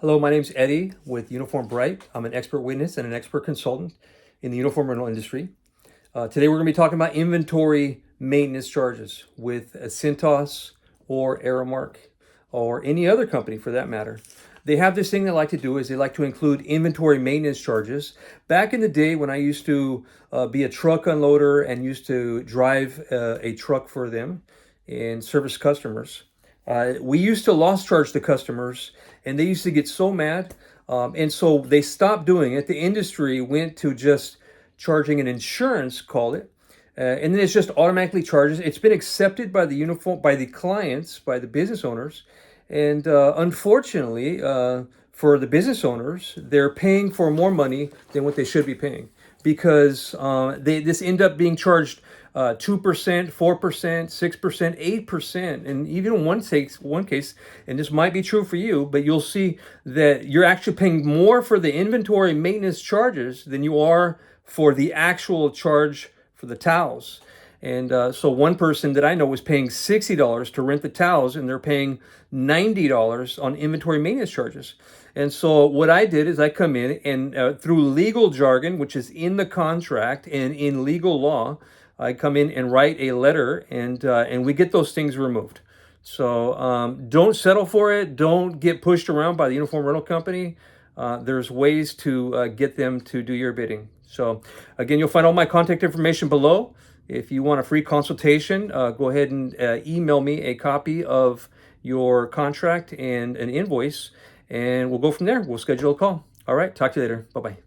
Hello, my name's Eddie with Uniform Bright. I'm an expert witness and an expert consultant in the uniform rental industry. Today we're going to be talking about inventory maintenance charges with Cintas or Aramark or any other company for that matter. They have this thing they like to do is they like to include inventory maintenance charges. Back in the day when I used to be a truck unloader and used to drive a truck for them and service customers, we used to loss charge the customers, and they used to get so mad. And so they stopped doing it. The industry went to just charging an insurance, call it, and then it's just automatically charges. It's been accepted by the clients, by the business owners, and unfortunately, for the business owners, they're paying for more money than what they should be paying because this end up being charged 2%, 4%, 6%, 8%, and even in one case, and this might be true for you, but you'll see that you're actually paying more for the inventory maintenance charges than you are for the actual charge for the towels. And so one person that I know was paying $60 to rent the towels, and they're paying $90 on inventory maintenance charges. And so what I did is I come in and through legal jargon, which is in the contract and in legal law, I come in and write a letter, and we get those things removed. So don't settle for it. Don't get pushed around by the uniform rental company. There's ways to get them to do your bidding. So again, you'll find all my contact information below. If you want a free consultation, go ahead and email me a copy of your contract and an invoice, and we'll go from there. We'll schedule a call. All right, talk to you later. Bye-bye.